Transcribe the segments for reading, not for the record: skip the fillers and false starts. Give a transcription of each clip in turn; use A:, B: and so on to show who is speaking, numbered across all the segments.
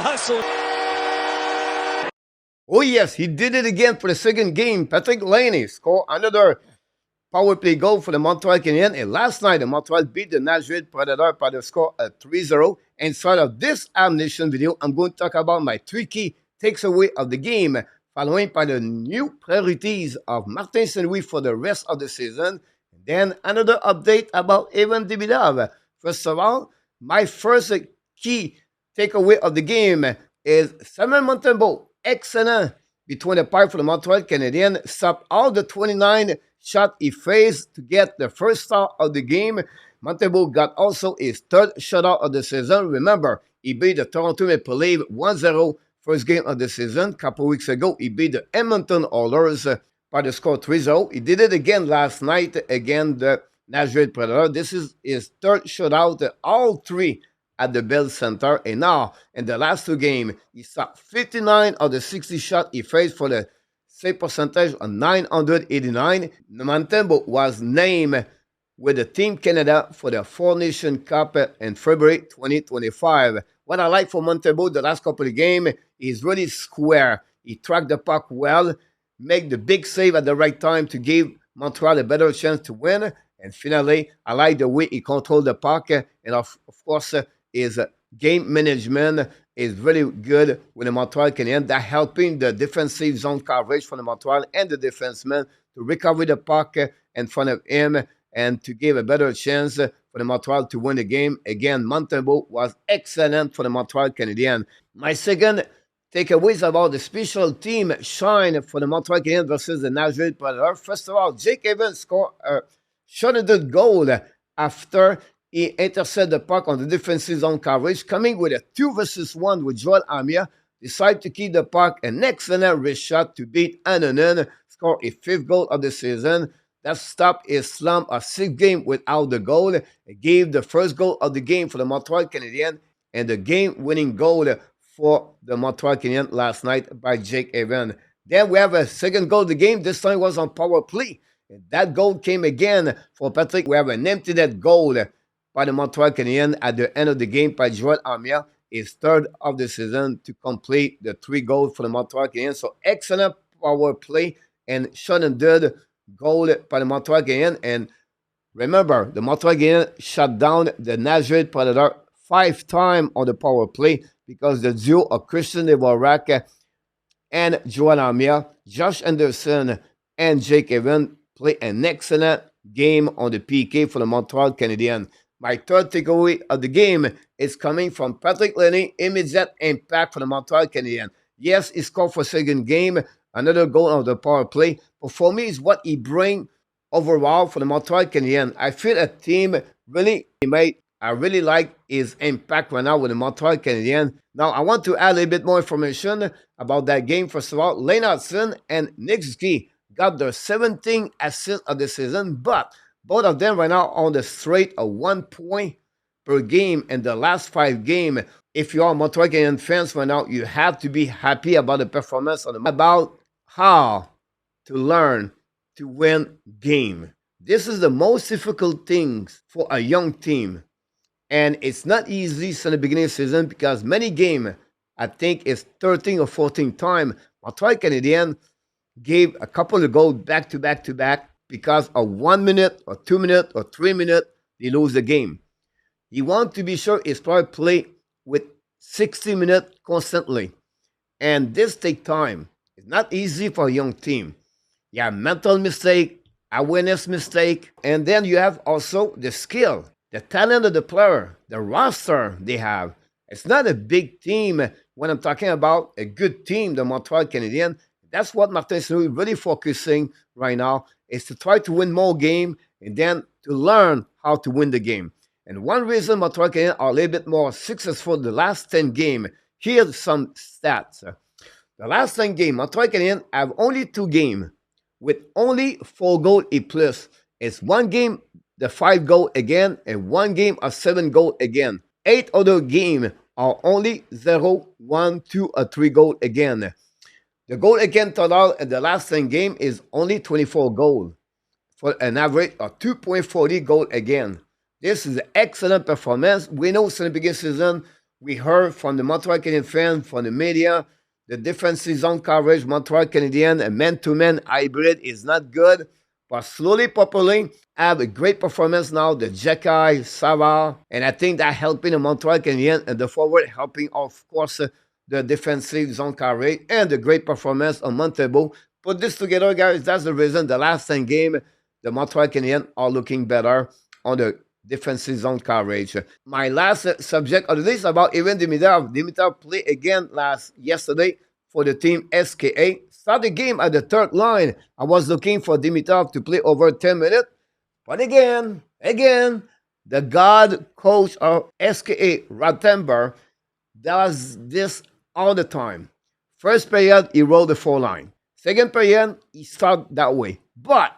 A: hustle.
B: Oh yes, he did it again for the second game. Patrik Laine scored another power play goal for the Montreal Canadiens. And last night, the Montreal beat the Nashville Predator by the score of 3-0. Inside of this Habs Nation video, I'm going to talk about my 3 key takeaways of the game, following by the new priorities of Martin Saint-Louis for the rest of the season. And then another update about Ivan Demidov. First of all, my first key takeaway of the game is Samuel Montembeault. Excellent between the pipe for the Montreal Canadiens. Stopped all the 29 shots he faced to get the first star of the game. Montembeault got also his third shutout of the season. Remember, he beat the Toronto Maple Leafs 1-0 first game of the season. A couple weeks ago, he beat the Edmonton Oilers by the score 3-0. He did it again last night against the Nashville Predator. This is his third shutout, all three at the Bell Center. And now, in the last 2 games, he stopped 59 of the 60 shots he faced for the save percentage of 989. Montembeault was named with the Team Canada for the Four Nation Cup in February 2025. What I like for Montembeault the last couple of games, he's really square. He tracked the puck well, make the big save at the right time to give Montreal a better chance to win. And finally, I like the way he controlled the puck. And of course, his game management is really good with the Montreal Canadiens. That helping the defensive zone coverage for the Montreal and the defenseman to recover the puck in front of him and to give a better chance for the Montreal to win the game. Again, Montembeault was excellent for the Montreal Canadiens. My second takeaway is about the special team shine for the Montreal Canadiens versus the Nashville Predator. First of all, Jake Evans scored a shorthanded goal after he intercepted the puck on the defensive zone coverage, coming with a 2-versus-1 with Joel Armia. Decided to keep the puck, an excellent wrist shot to beat Annunen, score a 5th goal of the season. That stopped his slump of 6 games without the goal. It gave the first goal of the game for the Montreal Canadiens and the game-winning goal for the Montreal Canadiens last night by Jake Evans. Then we have a second goal of the game. This time was on power play. And that goal came again for Patrik. We have an empty net goal by the Montreal Canadiens at the end of the game by Joel Armia, his 3rd of the season to complete the 3 goals for the Montreal Canadiens. So excellent power play and shorthanded goal by the Montreal Canadiens. And remember, the Montreal Canadiens shut down the Nashville Predator 5 times on the power play because the duo of Christian Dvorak and Joel Armia, Josh Anderson, and Jake Evans play an excellent game on the PK for the Montreal Canadiens. My third takeaway of the game is coming from Patrik Laine, immediate impact for the Montreal Canadiens. Yes, he scored for second game, another goal on the power play. But for me, it's what he brings overall for the Montreal Canadiens. I feel a team really made. I really like his impact right now with the Montreal Canadiens. Now, I want to add a little bit more information about that game. First of all, Lane Hudson and Nick Ski got their 17th assist of the season, but both of them right now on the straight of 1 point per game in the last 5 games. If you are Montreal Canadiens fans right now, you have to be happy about the performance of the about how to learn to win game. This is the most difficult thing for a young team. And it's not easy since the beginning of the season because many games, I think it's 13 or 14 times, Montreal Canadiens gave a couple of goals back to back to back because of 1 minute or 2 minutes or 3 minutes, they lose the game. You want to be sure it's probably play with 60 minutes constantly. And this takes time. It's not easy for a young team. You have mental mistake, awareness mistake, and then you have also the skill, the talent of the player, the roster they have. It's not a big team when I'm talking about a good team, the Montreal Canadiens. That's what Martin Saint-Louis really focusing right now, is to try to win more games and then to learn how to win the game. And one reason Montreal Canadiens are a little bit more successful the last 10 games, here's some stats. The last 10 games, Montreal Canadiens have only 2 games with only 4 goals a plus. It's 1 game, the 5 goal again, and 1 game of 7 goal again. 8 other games are only 0, 1, 2, or 3 goal again. The goal again total in the last 10 games is only 24 goals for an average of 2.40 goal again. This is an excellent performance. We know since the beginning of the season, we heard from the Montreal Canadiens fans, from the media, the defensive zone coverage, Montreal Canadiens, a man-to-man hybrid is not good. But slowly, properly, have a great performance now. The Jekai, Sava, and I think that helping the Montreal Canadiens and the forward helping, of course, the defensive zone coverage and the great performance of Montembeault. Put this together, guys. That's the reason the last 10 game, the Montreal Canadiens are looking better on the defensive zone coverage. My last subject of the day is about Ivan Demidov. Demidov played again yesterday for the team SKA. Start the game at the third line. I was looking for Demidov to play over 10 minutes. But again, the God coach of SKA, Ratember, does this all the time. First period, he rolled the four line. Second period, he start that way. But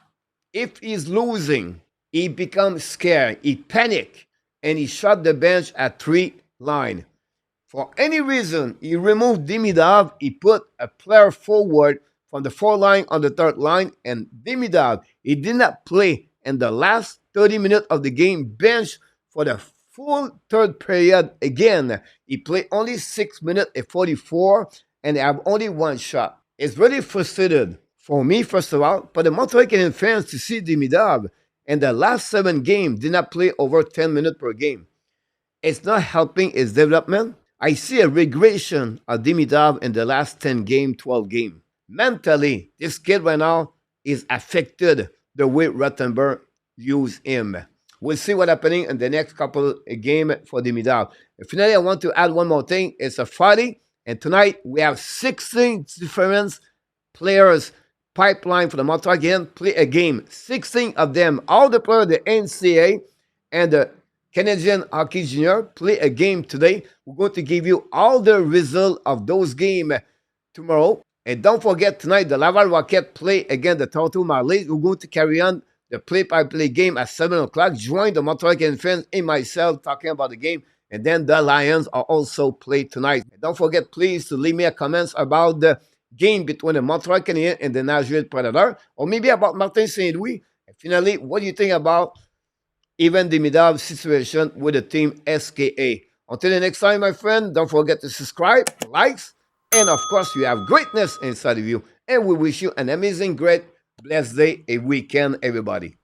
B: if he's losing, he becomes scared, he panic, and he shut the bench at three line. For any reason, he removed Demidov, he put a player forward from the four line on the third line, and Demidov, he did not play in the last 30 minutes of the game, bench for the full third period again. He played only 6 minutes and 44, and they have only one shot. It's really frustrated for me, first of all, but the Montreal Canadiens fans to see Demidov in the last 7 games did not play over 10 minutes per game. It's not helping his development. I see a regression of Demidov in the last 10 game, 12 game. Mentally, this kid right now is affected the way Rottenberg use him. We'll see what's happening in the next couple of games for Demidov. And finally, I want to add one more thing. It's a Friday, and tonight we have 16 different players pipeline for the Montreal Canadiens play a game. 16 of them, all the players, the NCAA and the Canadian Hockey Junior play a game today. We're going to give you all the results of those games tomorrow. And don't forget tonight, the Laval Rocket play against the Toronto Marlies. We're going to carry on the play-by-play game at 7 o'clock. Join the Montreal Canadiens fans and myself talking about the game. And then the Lions are also played tonight. And don't forget, please, to leave me a comments about the game between the Montreal Canadiens and the Nashville Predators, or maybe about Martin St. Louis. And finally, what do you think about Ivan Demidov's situation with the team SKA? Until the next time, my friend, don't forget to subscribe, likes, and of course, you have greatness inside of you. And we wish you an amazing, great, blessed day, a weekend, everybody.